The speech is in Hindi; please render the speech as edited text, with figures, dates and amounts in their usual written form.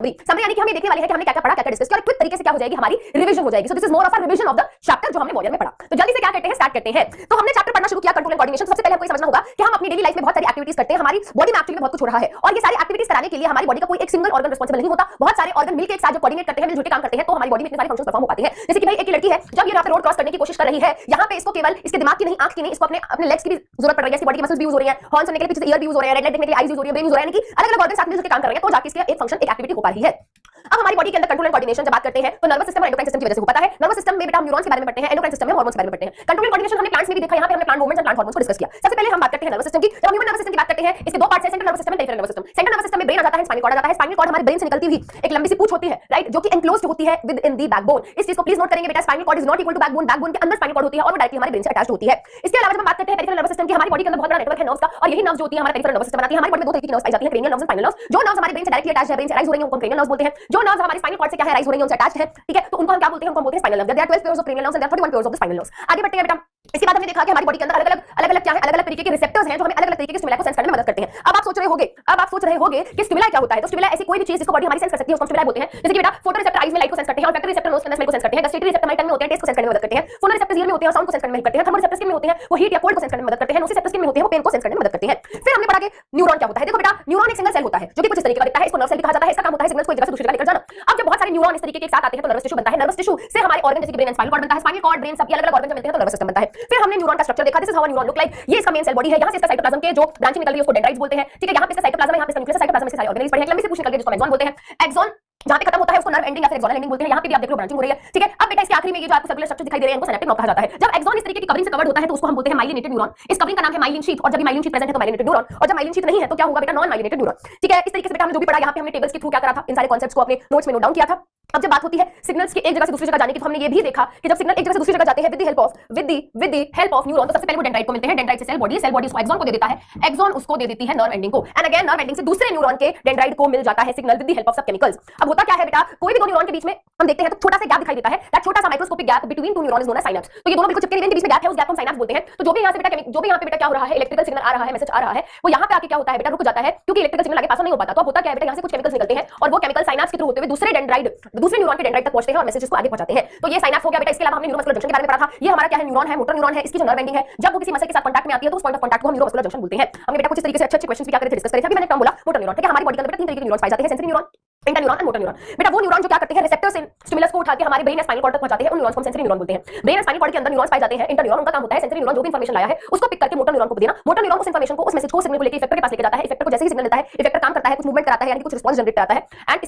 समरी यानी कि हम ये देखने वाले हैं कि हमने क्या क्या पढ़ा, क्या क्या डिस्कस किया और क्विक तरीके से क्या हो जाएगी, हमारी रिवीजन हो जाएगी। So this is more of a revision of the chapter जो हमने वॉरियर में पढ़ा। तो जल्दी से क्या करते हैं, स्टार्ट करते हैं। तो हमने चैप्टर पढ़ना शुरू किया कंट्रोल एंड कोऑर्डिनेशन। सबसे पहले हमको ये समझना होगा कि हम अपनी डेली लाइफ में बहुत सारी एक्टिविटीज करते हैं, हमारी बॉडी में एक्चुअली बहुत कुछ हो रहा है और ये सारी एक्टिविटीज कराने के लिए हमारी बॉडी का कोई एक सिंगल ऑर्गन रिस्पांसिबल नहीं होता। बहुत सारे ऑर्गन मिलकर एक साथ जब कोऑर्डिनेट करते हैं, मिलजुल के काम करते हैं, तो हमारी बॉडी में इतने सारे फंक्शंस परफॉर्म हो पाते हैं। जैसे कि भाई एक लड़की है, जब ये यहाँ पे रोड क्रॉस करने की कोशिश कर रही है, यहाँ पे इसको केवल इसके दिमाग की नहीं, आंख की नहीं, इसको अपने अपने लेग्स की भी जरूरत पड़ रही है, इसकी बॉडी की मसल्स भी यूज हो रही है, हॉर्न सुनने के लिए पीछे ईयर भी यूज हो रहे हैं, रेड लाइट देखने के लिए आईज यूज हो रही है, ब्रेन यूज हो रहा है, यानी कि अलग-अलग ऑर्गन साथ मिलकर काम कर रहे हैं, तो जाके इसका एक फंक्शन, एक एक्टिविटी हो पा रही है। अब हमारी बॉडी के अंदर कंट्रोल एंड कोऑर्डिनेशन जब बात करते हैं तो नर्वस सिस्टम और एंडोक्राइन सिस्टम की वजह से हो पाता है। नर्वस सिस्टम में बेटा हम न्यूरॉन्स के बारे में पढ़ते हैं, एंडोक्राइन सिस्टम में हार्मोन्स के बारे में पढ़ते हैं। कंट्रोल एंड कोऑर्डिनेशन हमने प्लांट्स में भी देखा, यहाँ पे हमने plant movements and plant hormones को डिस्कस किया। सबसे पहले हम बात करते हैं नर्वस सिस्टम की। जब हम ह्यूमन नर्वस सिस्टम की बात करते हैं, इसके दो पार्ट्स हैं, central nervous system and peripheral nervous system. Central nervous system में ब्रेन आ जाता है, स्पाइनल कॉर्ड आ जाता है। स्पाइनल कॉर्ड हमारे ब्रेन से निकलती हुई एक लंबी सी पूंछ होती है, राइट, जो कि एनक्लोज्ड होती है विद इन द बैकबोन। इस चीज को प्लीज नोट करेंगे बेटा, spinal cord is not equal to backbone. Backbone के अंदर स्पाइनल कॉर्ड होती है और वो डायरेक्टली हमारे ब्रेन से अटैच्ड होती है। इसके अलावा जब हम बात करते हैं पेरिफेरल नर्वस सिस्टम की, हमारी बॉडी के अंदर बहुत बड़ा नेटवर्क है नर्व्स का, और यही नर्व्स जो होती है हमारा पेरिफेरल नर्वस सिस्टम बनाती है। हमारी बॉडी में दो तरह की नर्व्स पाई जाती है, cranial nerves and spinal nerves. जो नर्व्स हमारे ब्रेन से डायरेक्टली अटैच्ड है, ब्रेन से राइज हो रही है, उनको क्रेनियल नर्व्स बोलते हैं। जो नर्व्स हमारे स्पाइनल कॉर्ड से क्या है, राइज हो रही है, उनसे अटैच्ड है, ठीक है, तो उनको हम क्या बोलते हैं, उनको बोलते हैं spinal nerve. There are 12 pairs of cranial nerves and there are 31 pairs of the spinal nerves. आगे बढ़ते हैं बेटा। इसके बाद हमने देखा कि हमारी बॉडी के अंदर अलग-अलग क्या है, अलग-अलग तरीके के रिसेप्टर्स हैं जो हमें अलग-अलग तरीके के स्टिमुलाई को सेंस करने में मदद करते हैं। अब आप सोच रहे होगे कि स्टिमुलाई क्या होता है। तो स्टिमुलाई ऐसी कोई भी चीज जिसको बॉडी हमारी सेंस कर सकती है उसको स्टिमुलाई बोलते हैं। जैसे कि बेटा फोटो रिसेप्टर आईज में लाइट को सेंस करते हैं, ऑल्फैक्टरी रिसेप्टर नोज के अंदर स्मेल को सेंस करते हैं, गस्टेटरी रिसेप्टर हमारे टंग में होते हैं, टेस्ट को सेंस करने में मदद करते हैं, फोनो रिसेप्टर ईयर में होते हैं, साउंड को सेंस करने में हेल्प करते हैं, थर्मो रिसेप्टर स्किन में होते हैं, वो हीट या कोल्ड को सेंस करने में मदद करते हैं, नोसिसेप्टर स्किन में होते हैं, वो पेन को सेंस करने में मदद करते हैं। फिर हमने पढ़ा कि न्यूरॉन क्या होता है। देखो बेटा, न्यूरॉन एक सिंगल सेल होता है जो कि कुछ इस तरीके का दिखता है, इसको नर्व सेल भी कहा जाता है। इसका काम होता है सिग्नल्स को एक जगह से दूसरी जगह लेकर जाना। अब जब बहुत सारे न्यूरॉन इस तरीके के एक साथ आते हैं तो नर्वस टिश्यू बनता है। नर्वस टिश्यू से हमारे ऑर्गन जैसे कि ब्रेन एंड स्पाइनल कॉर्ड बनता है। स्पाइनल कॉर्ड, ब्रेन सब अलग-अलग ऑर्गन जब मिलते हैं तो नर्वस सिस्टम बनता है। फिर हमने न्यूरॉन का स्ट्रक्चर देखा, this is how a neuron look like. ये इसका मेन सेल बॉडी है, यहां से इसका साइटोप्लाज्म के जो ब्रांचिंग निकल रही है उसको डेंड्राइट्स बोलते हैं, ठीक है। यहां पे इसका साइटोप्लाज्म है, यहां पे इसका न्यूक्लियस, साइटोप्लाज्म में से सारे ऑर्गेनेल्स पड़े हैं। लंबी सी पूंछ निकल रही है जिसको एक्सॉन बोलते हैं। एक्सॉन जहां पे खत्म होता है उसको नर्व एंडिंग या फिर एक्सोनल एंडिंग बोलते हैं। यहां पे भी आप देख लो ब्रांचिंग हो रही है, ठीक है। अब बेटा इसके आखिरी में ये जो आपको सर्कुलर स्ट्रक्चर दिखाई दे रहे हैं इनको सिनेप्टिक नर्व कहा जाता है। जब एक्सॉन इस तरीके की कवरिंग से कवर्ड होता है तो उसको हम बोलते हैं माइलिनेटेड न्यूरॉन। इस कवरिंग का नाम है माइलिन शीथ, और जब माइलिन शीथ प्रेजेंट है तो माइलिनेटेड न्यूरॉन, और जब माइलिन शीथ नहीं है तो क्या होगा बेटा, नॉन माइलिनेटेड न्यूरॉन, ठीक है। इस तरीके से बेटा हमने जो भी पढ़ा, यहां पे हमने टेबल्स के थ्रू क्या करा था, इन सारे कांसेप्ट्स को अपने नोट्स में नोट डाउन किया था। अब जब बात होती है सिग्नल्स के एक जगह से दूसरी जगह जाने की, तो हमने ये भी देखा कि जब सिग्नल एक जगह से दूसरी जगह जाते हैं with the help of neuron, तो सबसे पहले वो डेंड्राइट को मिलते हैं, डेंड्राइट से सेल बॉडी उसको एक्सॉन को दे देता है, एक्सॉन उसको दे देती है नर्व एंडिंग को, एंड अगेन नर्व एंडिंग से दूसरे न्यूरॉन के डेंड्राइट को मिल जाता है signal with the help of सब केमिकल्स। अब होता क्या है बेटा, कोई भी दो न्यूरॉन के बीच में हम देखते हैं तो छोटा सा गैप दिखाई देता है, दैट छोटा सा microscopic gap between two neuron is known as synapse. तो ये दोनों बिल्कुल चिपके हुए हैं, बीच में गैप है, उस गैप को हम साइनैप्स बोलते हैं। तो जो भी यहां से बेटा क्या हो रहा है, इलेक्ट्रिकल सिग्नल आ रहा है, मैसेज आ रहा है, वो यहां पे आके क्या होता है बेटा, रुक जाता है, क्योंकि इलेक्ट्रिकल सिग्नल आगे पास नहीं हो पाता। तो अब होता क्या है बेटा, यहां से कुछ केमिकल्स निकलते हैं और वो केमिकल साइनैप्स के थ्रू होते हुए दूसरे न्यूरॉन के डेंड्राइट तक पहुंचते हैं और मैसेजेस को आगे पहुंचाते हैं। तो ये साइनैप्स हो गया बेटा। इसके अलावा हमने न्यूरोमस्कुलर जंक्शन के बारे में पढ़ा था। ये हमारा क्या है, न्यूरॉन है, मोटर न्यूरॉन है, इसकी जो नर्व एंडिंग है जब वो किसी मसल के साथ कांटेक्ट में आती है तो उस पॉइंट ऑफ कांटेक्ट को हम न्यूरोमस्कुलर जंक्शन बोलते हैं। हमने बेटा कुछ इस तरीके से अच्छे क्वेश्चंस भी क्या करे थे, डिस्कस करे थे। अभी मैंने टर्म बोला मोटर न्यूरॉन, ठीक है। हमारी बॉडी के अंदर बेटा तीन तरीके के न्यूरॉन्स पाए जाते हैं, sensory neuron, inter neuron and motor neuron. बेटा वो न्यूरॉन जो क्या करते हैं, रिसेप्टर से स्टिमुलस को उठा के हमारे ब्रेन या स्पाइनल कॉर्ड तक पहुंचाते हैं, उन न्यूरॉन्स को हम सेंसरी न्यूरॉन बोलते हैं। ब्रेन या स्पाइनल कॉर्ड के अंदर न्यूरॉन्स पाए जाते हैं, इंटर न्यूरॉन, उनका काम होता है सेंसरी न्यूरॉन जो भी इंफॉर्मेशन लाया है उसको पिक करके मोटर न्यूरॉन को देना। मोटर न्यूरॉन उस इंफॉर्मेशन को, उस मैसेज को, सिग्नल को लेके इफेक्टर के पास लेके जाता है। इफेक्टर को जैसे ही सिग्नल लेता है, इफेक्टर काम करता है, कुछ मूवमेंट कराता है, यानी कुछ रिस्पांस जनरेट कराता है, एंड